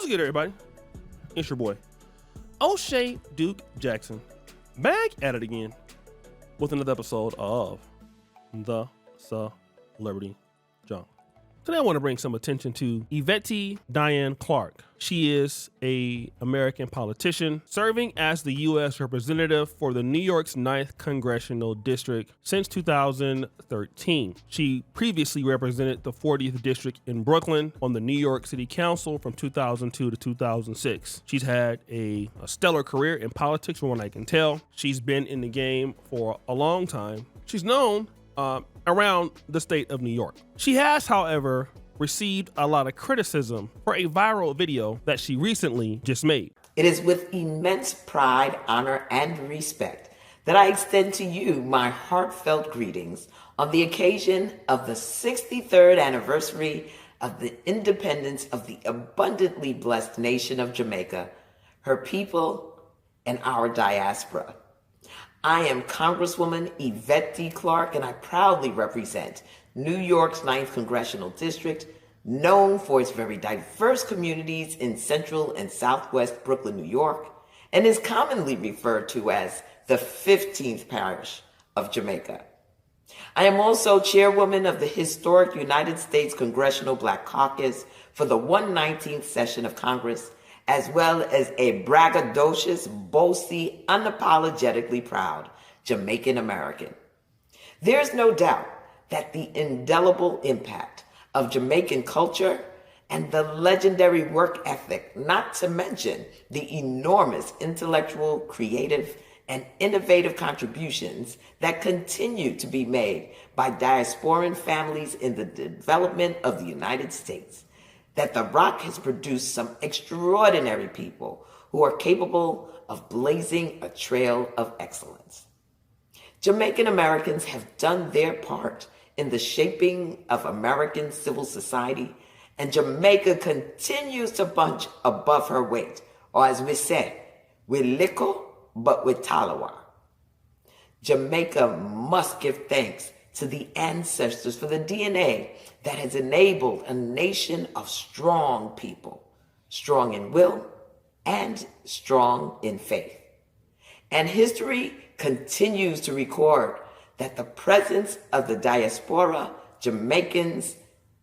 What's good, everybody? It's your boy, O'Shea Duke Jackson, back at it again with another episode of The Celebrity Junk. Today I want to bring some attention to Yvette Diane Clarke. She is an American politician serving as the U.S. representative for the New York's 9th Congressional District since 2013. She previously represented the 40th District in Brooklyn on the New York City Council from 2002 to 2006. She's had a stellar career in politics from what I can tell. She's been in the game for a long time. She's known around the state of New York. She has, however, received a lot of criticism for a viral video that she recently just made. It is with immense pride, honor, and respect that I extend to you my heartfelt greetings on the occasion of the 63rd anniversary of the independence of the abundantly blessed nation of Jamaica, her people, and our diaspora. I am Congresswoman Yvette Clarke, and I proudly represent New York's 9th Congressional District, known for its very diverse communities in central and southwest Brooklyn, New York, and is commonly referred to as the 15th parish of Jamaica. I am also chairwoman of the historic United States Congressional Black Caucus for the 119th session of Congress, as well as a braggadocious, boasty, unapologetically proud Jamaican American. There's no doubt that the indelible impact of Jamaican culture and the legendary work ethic, not to mention the enormous intellectual, creative, and innovative contributions that continue to be made by diasporan families in the development of the United States, that the Rock has produced some extraordinary people who are capable of blazing a trail of excellence. Jamaican Americans have done their part in the shaping of American civil society, and Jamaica continues to punch above her weight, or as we say, with liquor, but with talawa. Jamaica must give thanks to the ancestors for the DNA that has enabled a nation of strong people, strong in will and strong in faith. And history continues to record that the presence of the diaspora, Jamaicans,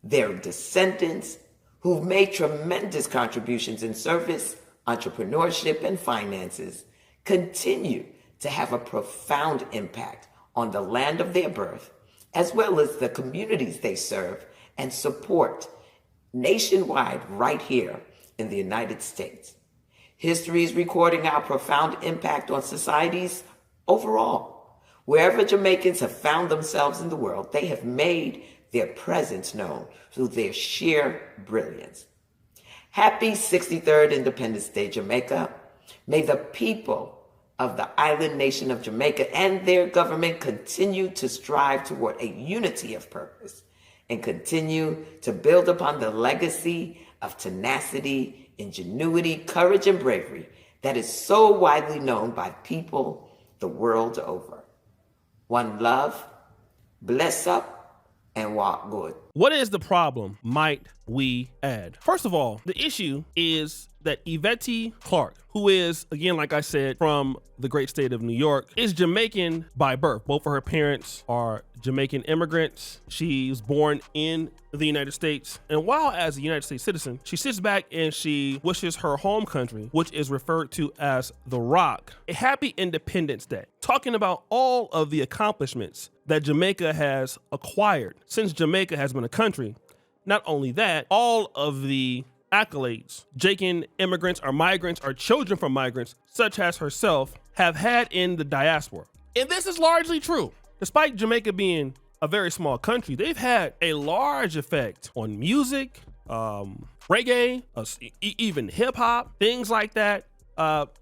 their descendants, who've made tremendous contributions in service, entrepreneurship, and finances, continue to have a profound impact on the land of their birth, as well as the communities they serve and support nationwide right here in the United States. History is recording our profound impact on societies overall. Wherever Jamaicans have found themselves in the world, they have made their presence known through their sheer brilliance. Happy 63rd Independence Day, Jamaica. May the people of the island nation of Jamaica and their government continue to strive toward a unity of purpose and continue to build upon the legacy of tenacity, ingenuity, courage, and bravery that is so widely known by people the world over. One love, bless up, and walk good. What is the problem, might we add? First of all, the issue is that Yvette Clarke, who is, again, like I said, from the great state of New York, is Jamaican by birth. Both of her parents are Jamaican immigrants. She was born in the United States. And while as a United States citizen, she sits back and she wishes her home country, which is referred to as the Rock, a happy Independence Day, talking about all of the accomplishments that Jamaica has acquired since Jamaica has been a country. Not only that, all of the accolades Jamaican immigrants or migrants or children from migrants, such as herself, have had in the diaspora. And this is largely true. Despite Jamaica being a very small country, they've had a large effect on music, reggae, even hip hop, things like that.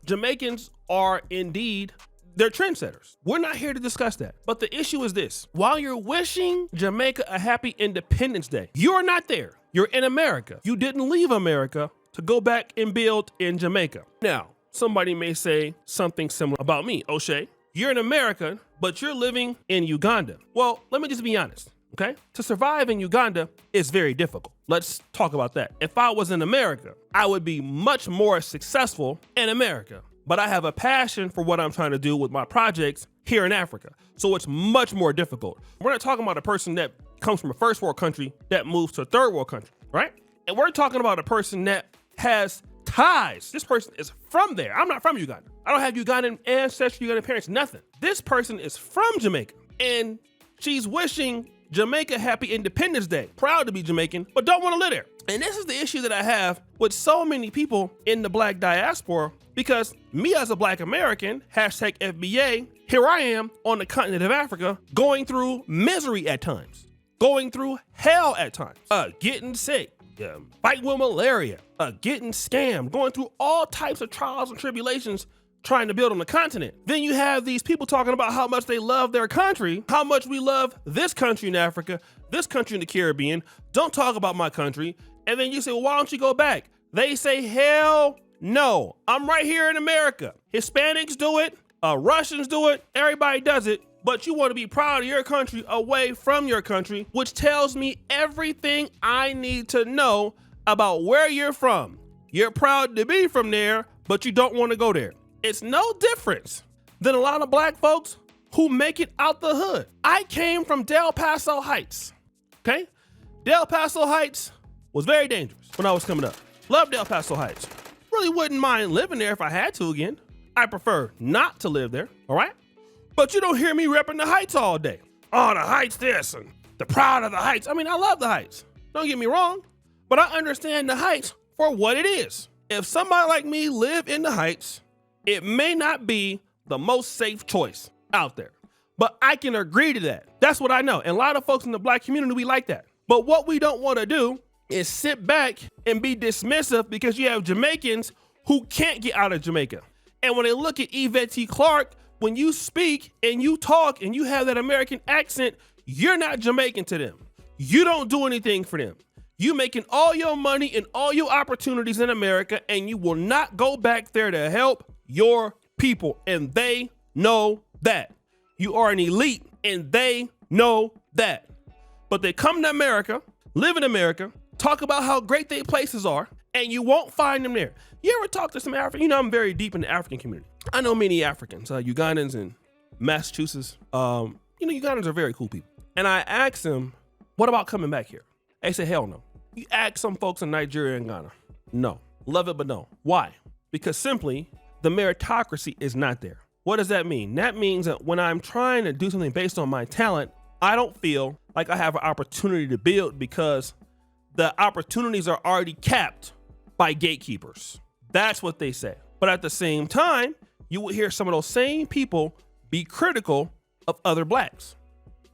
Jamaicans are indeed, they're trendsetters. We're not here to discuss that. But the issue is this: while you're wishing Jamaica a happy Independence Day, you're not there. You're in America. You didn't leave America to go back and build in Jamaica. Now, somebody may say something similar about me. O'Shea, you're in America, but you're living in Uganda. Well, let me just be honest, okay? To survive in Uganda is very difficult. Let's talk about that. If I was in America, I would be much more successful in America. But I have a passion for what I'm trying to do with my projects here in Africa. So it's much more difficult. We're not talking about a person that comes from a first world country that moves to a third world country, right? And we're talking about a person that has ties. This person is from there. I'm not from Uganda. I don't have Ugandan ancestry, Ugandan parents, nothing. This person is from Jamaica, and she's wishing Jamaica happy Independence Day. Proud to be Jamaican, but don't want to live there. And this is the issue that I have with so many people in the Black diaspora, because me as a Black American, hashtag FBA, here I am on the continent of Africa going through misery at times, going through hell at times, getting sick, fighting with malaria, getting scammed, going through all types of trials and tribulations trying to build on the continent. Then you have these people talking about how much they love their country, how much we love this country in Africa, this country in the Caribbean. Don't talk about my country. And then you say, well, why don't you go back? They say, hell no. I'm right here in America. Hispanics do it. Russians do it. Everybody does it. But you want to be proud of your country away from your country, which tells me everything I need to know about where you're from. You're proud to be from there, but you don't want to go there. It's no difference than a lot of Black folks who make it out the hood. I came from Del Paso Heights, okay? Del Paso Heights was very dangerous when I was coming up. Loved Del Paso Heights. Really wouldn't mind living there if I had to again. I prefer not to live there, all right? But you don't hear me repping the Heights all day. Oh, the Heights this and the proud of the Heights. I mean, I love the Heights. Don't get me wrong, but I understand the Heights for what it is. If somebody like me live in the Heights, it may not be the most safe choice out there, but I can agree to that. That's what I know. And a lot of folks in the Black community, we like that. But what we don't want to do is sit back and be dismissive because you have Jamaicans who can't get out of Jamaica. And when they look at Yvette Clarke, when you speak and you talk and you have that American accent, you're not Jamaican to them. You don't do anything for them. You making all your money and all your opportunities in America, and you will not go back there to help your people. And they know that. You are an elite, and they know that. But they come to America, live in America, talk about how great their places are, and you won't find them there. You ever talk to some African? You know, I'm very deep in the African community. I know many Africans, Ugandans in Massachusetts. Ugandans are very cool people. And I asked them, what about coming back here? They say, hell no. You ask some folks in Nigeria and Ghana, no. Love it, but no. Why? Because simply, the meritocracy is not there. What does that mean? That means that when I'm trying to do something based on my talent, I don't feel like I have an opportunity to build because the opportunities are already capped by gatekeepers. That's what they say. But at the same time, you will hear some of those same people be critical of other Blacks,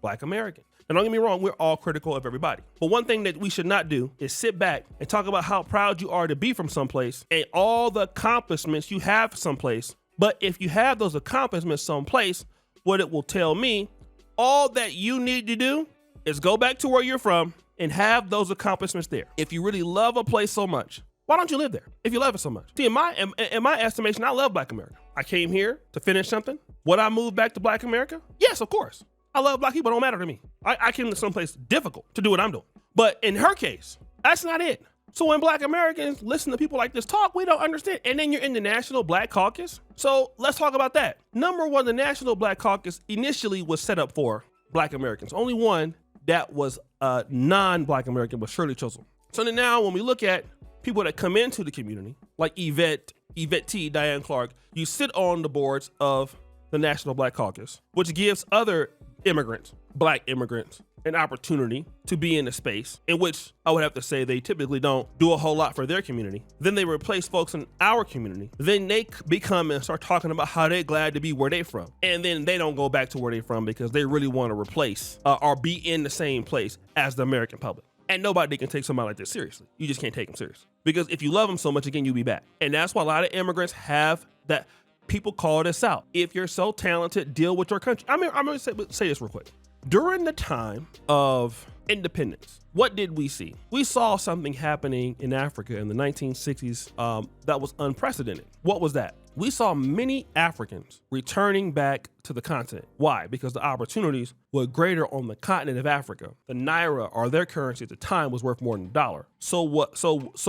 Black Americans. And don't get me wrong, we're all critical of everybody. But one thing that we should not do is sit back and talk about how proud you are to be from someplace and all the accomplishments you have someplace. But if you have those accomplishments someplace, what it will tell me, all that you need to do is go back to where you're from and have those accomplishments there. If you really love a place so much, why don't you live there if you love it so much? See, in my estimation, I love Black America. I came here to finish something. Would I move back to Black America? Yes, of course. I love Black people. It don't matter to me. I came to someplace difficult to do what I'm doing. But in her case, that's not it. So when Black Americans listen to people like this talk, we don't understand. And then you're in the National Black Caucus. So let's talk about that. Number one, the National Black Caucus initially was set up for Black Americans. Only one that was non-Black American was Shirley Chisholm. So then now when we look at people that come into the community, like Yvette T, Diane Clarke, you sit on the boards of the National Black Caucus, which gives other immigrants, Black immigrants, an opportunity to be in a space in which I would have to say they typically don't do a whole lot for their community. Then they replace folks in our community. Then they become and start talking about how they're glad to be where they're from. And then they don't go back to where they're from because they really want to replace or be in the same place as the American public. And nobody can take somebody like this seriously. You just can't take them seriously. Because if you love them so much, again, you'll be back. And that's why a lot of immigrants have that. People call this out. If you're so talented, deal with your country. I'm going to say this real quick. During the time of independence. What did we see? We saw something happening in Africa in the 1960s that was unprecedented. What was that? We saw many Africans returning back to the continent. Why? Because the opportunities were greater on the continent of Africa. The naira, or their currency at the time, was worth more than $1. So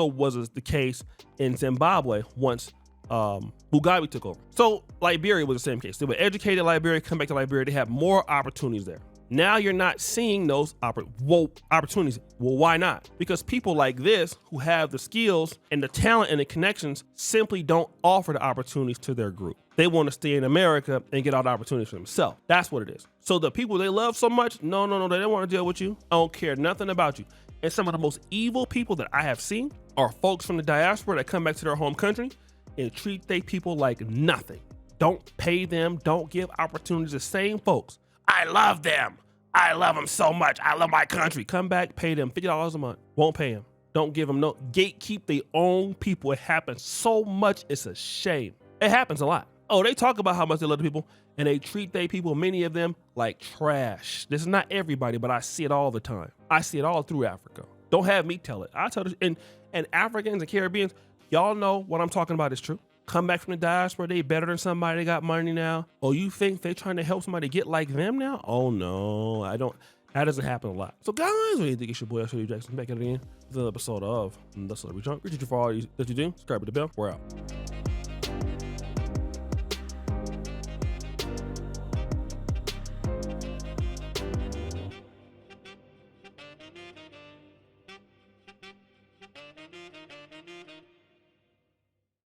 was it the case in Zimbabwe once Mugabe took over. So Liberia was the same case. They were educated Liberia, come back to Liberia, they had more opportunities there. Now you're not seeing those opportunities. Well, why not? Because people like this who have the skills and the talent and the connections simply don't offer the opportunities to their group. They want to stay in America and get all the opportunities for themselves. That's what it is. So the people they love so much, no, they don't want to deal with you. I don't care nothing about you. And some of the most evil people that I have seen are folks from the diaspora that come back to their home country and treat they people like nothing. Don't pay them, don't give opportunities. The same folks. I love them. I love them so much. I love my country. Come back, pay them $50 a month. Won't pay them. Don't give them no. Gatekeep their own people. It happens so much. It's a shame. It happens a lot. Oh, they talk about how much they love the people and they treat their people, many of them, like trash. This is not everybody, but I see it all the time. I see it all through Africa. Don't have me tell it. I tell it. And Africans and Caribbeans, y'all know what I'm talking about is true. Come back from the diaspora, they better than somebody, they got money now. Oh, you think they trying to help somebody get like them now? Oh no, I don't. That doesn't happen a lot. So guys, what do you think? It's your boy, Jackson, back at it again. This is another episode of The Celebrity Junk. Appreciate you for all that you do. Subscribe to the bell. We're out.